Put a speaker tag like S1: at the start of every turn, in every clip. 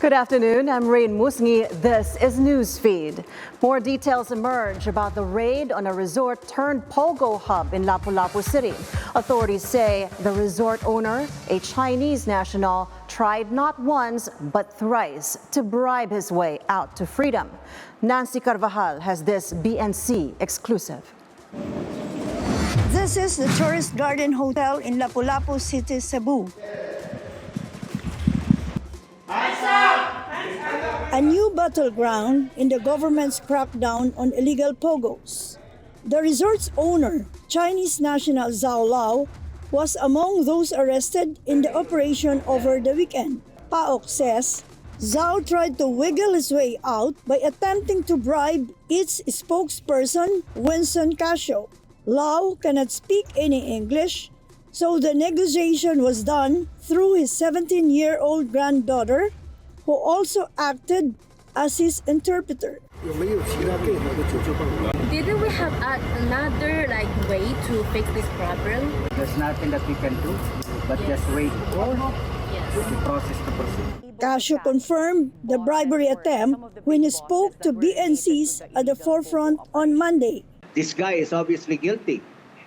S1: Good afternoon. I'm Raine Musñgi. This is Newsfeed. More details emerge about the raid on a resort-turned-POGO hub in Lapu-Lapu City. Authorities say the resort owner, a Chinese national, tried not once but thrice to bribe his way out to freedom. Nancy Carvajal has this BNC exclusive.
S2: This is the Tourist Garden Hotel in Lapu-Lapu City, Cebu. A new battleground in the government's crackdown on illegal pogos. The resort's owner, Chinese national Zhao Lao, was among those arrested in the operation over the weekend. PAOCC says Zhao tried to wiggle his way out by attempting to bribe its spokesperson, Winston Casio. Lao cannot speak any English, so the negotiation was done through his 17-year-old granddaughter, who also acted as his interpreter.
S3: Didn't we have another way to fix this problem?
S4: There's nothing that we can do, but just wait for the process to proceed.
S2: Casio confirmed the bribery attempt when he spoke to BNCs at the forefront on Monday.
S4: This guy is obviously guilty.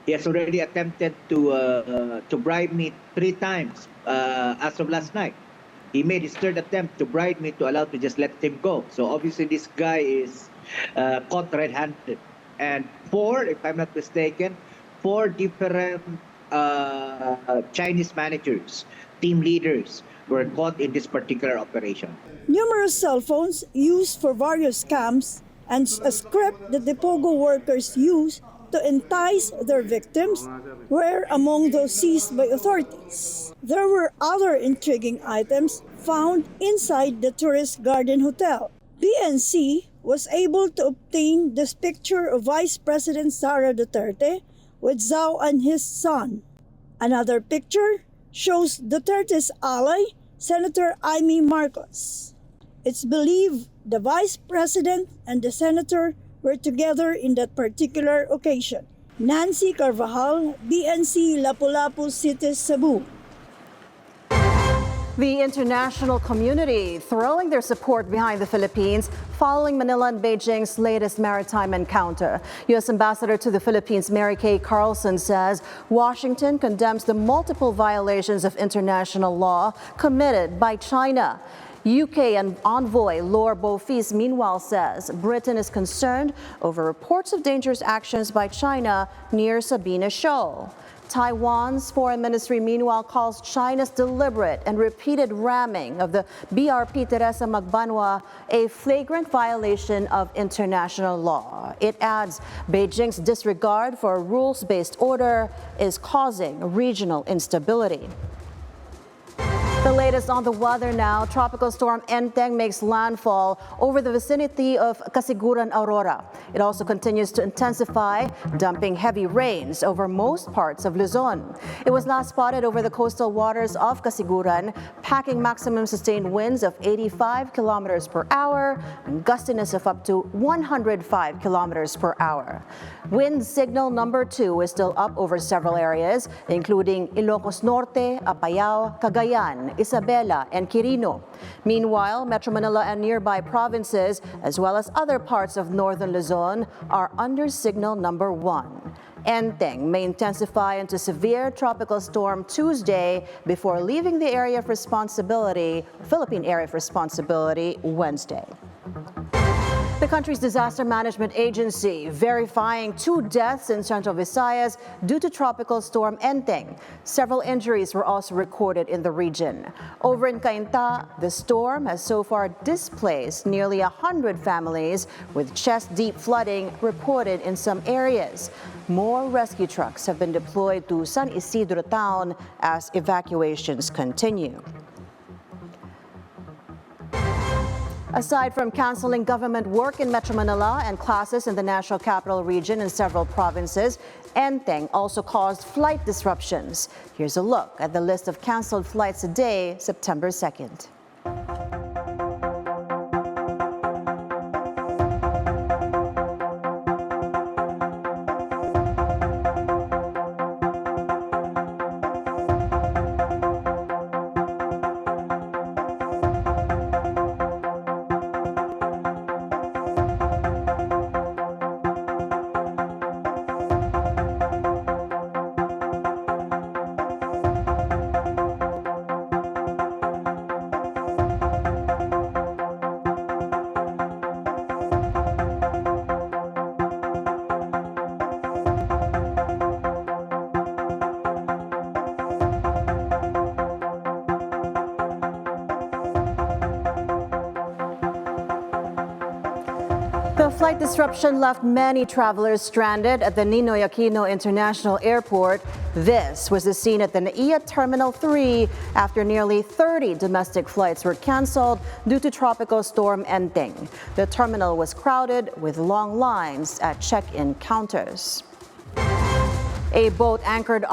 S4: He has already attempted to bribe me 3 times as of last night. He made his 3rd attempt to bribe me to allow to just let him go. So obviously this guy is caught red-handed. And 4, if I'm not mistaken, 4 different Chinese managers, team leaders, were caught in this particular operation.
S2: Numerous cell phones used for various scams and a script that the POGO workers used to entice their victims were among those seized by authorities. There were other intriguing items found inside the Tourist Garden Hotel. BNC was able to obtain this picture of Vice President Sara Duterte with Zhao and his son. Another picture shows Duterte's ally, Senator Amy Marcos. It's believed the Vice President and the Senator were together in that particular occasion. Nancy Carvajal, BNC, Lapu-Lapu City, Cebu.
S1: The international community throwing their support behind the Philippines following Manila and Beijing's latest maritime encounter. U.S. Ambassador to the Philippines, Mary Kay Carlson, says Washington condemns the multiple violations of international law committed by China. UK envoy Laura Beaufils, meanwhile, says Britain is concerned over reports of dangerous actions by China near Sabina Shoal. Taiwan's foreign ministry, meanwhile, calls China's deliberate and repeated ramming of the BRP Teresa Magbanua a flagrant violation of international law. It adds Beijing's disregard for a rules-based order is causing regional instability. The latest on the weather now. Tropical storm Int'l makes landfall over the vicinity of Casiguran, Aurora. It also continues to intensify, dumping heavy rains over most parts of Luzon. It was last spotted over the coastal waters of Casiguran, packing maximum sustained winds of 85 kilometers per hour and gustiness of up to 105 kilometers per hour. Wind signal number 2 is still up over several areas, including Ilocos Norte, Apayao, Cagayan, Isabela, and Quirino. Meanwhile, Metro Manila and nearby provinces, as well as other parts of northern Luzon, are under signal number 1. Int'l may intensify into severe tropical storm Tuesday before leaving the area of responsibility, Philippine area of responsibility, Wednesday. The country's disaster management agency verifying 2 deaths in Central Visayas due to tropical storm Int'l. Several injuries were also recorded in the region. Over in Cainta, the storm has so far displaced nearly 100 families, with chest-deep flooding reported in some areas. More rescue trucks have been deployed to San Isidro town as evacuations continue. Aside from canceling government work in Metro Manila and classes in the National Capital Region and several provinces, Int'l also caused flight disruptions. Here's a look at the list of canceled flights today, September 2nd. flight disruption left many travelers stranded at the Ninoy Aquino International Airport. This was the scene at the NAIA Terminal 3 after nearly 30 domestic flights were canceled due to Tropical Storm Int'l. The terminal was crowded with long lines at check-in counters. A boat anchored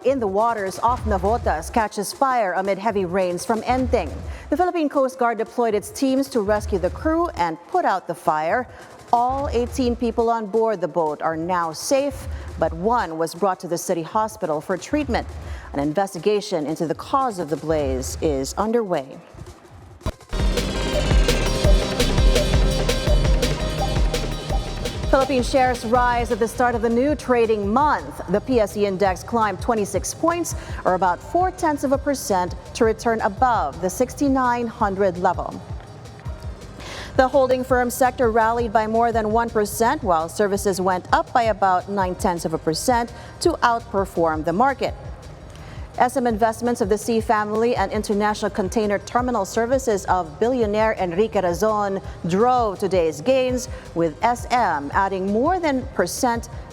S1: in the waters off Navotas catches fire amid heavy rains from Int'l. The Philippine Coast Guard deployed its teams to rescue the crew and put out the fire. All 18 people on board the boat are now safe, but one was brought to the city hospital for treatment. An investigation into the cause of the blaze is underway. Philippine shares rise at the start of the new trading month. The PSEi index climbed 26 points, or about 0.4%, to return above the 6,900 level. The holding firm sector rallied by more than 1%, while services went up by about 0.9% to outperform the market. SM Investments of the Sea family and International Container Terminal Services of billionaire Enrique Razon drove today's gains, with SM adding more than %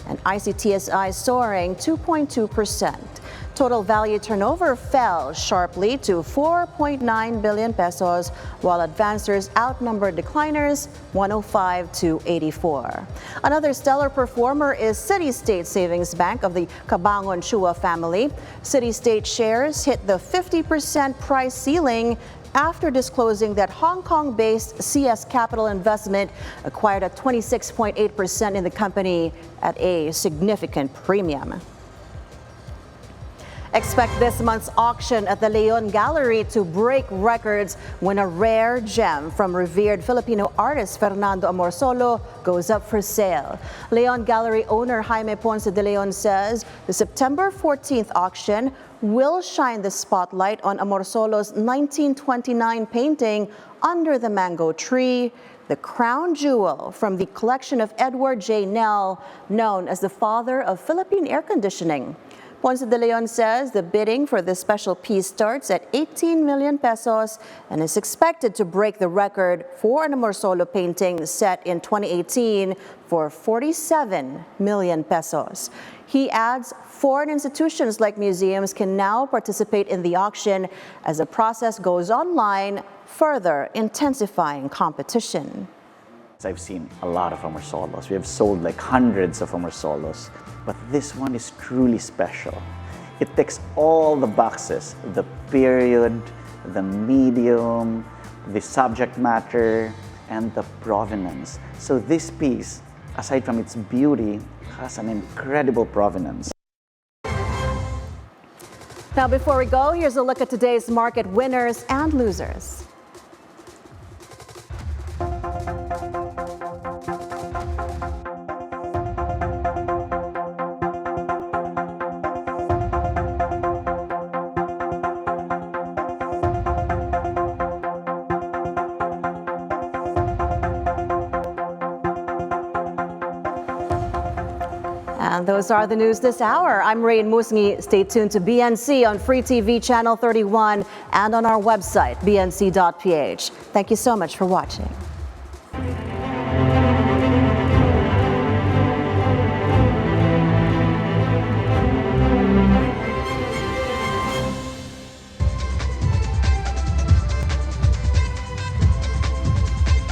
S1: and ICTSI soaring 2.2%. Total value turnover fell sharply to 4.9 billion pesos, while advancers outnumbered decliners 105 to 84. Another stellar performer is City State Savings Bank of the Cabangon Chua family. City State shares hit the 50% price ceiling after disclosing that Hong Kong-based CS Capital Investment acquired a 26.8% in the company at a significant premium. Expect this month's auction at the Leon Gallery to break records when a rare gem from revered Filipino artist Fernando Amorsolo goes up for sale. Leon Gallery owner Jaime Ponce de Leon says the September 14th auction will shine the spotlight on Amorsolo's 1929 painting Under the Mango Tree, the crown jewel from the collection of Edward J. Nell, known as the father of Philippine air conditioning. Ponce de Leon says the bidding for this special piece starts at 18 million pesos and is expected to break the record for an Amorsolo painting set in 2018 for 47 million pesos. He adds foreign institutions like museums can now participate in the auction as the process goes online, further intensifying competition.
S5: I've seen a lot of Amoursolos. We have sold like hundreds of Amoursolos, but this one is truly special. It ticks all the boxes: the period, the medium, the subject matter, and the provenance. So this piece, aside from its beauty, has an incredible provenance.
S1: Now, before we go, here's a look at today's market winners and losers. And those are the news this hour. I'm Raine Musñgi. Stay tuned to BNC on Free TV Channel 31 and on our website, bnc.ph. Thank you so much for watching.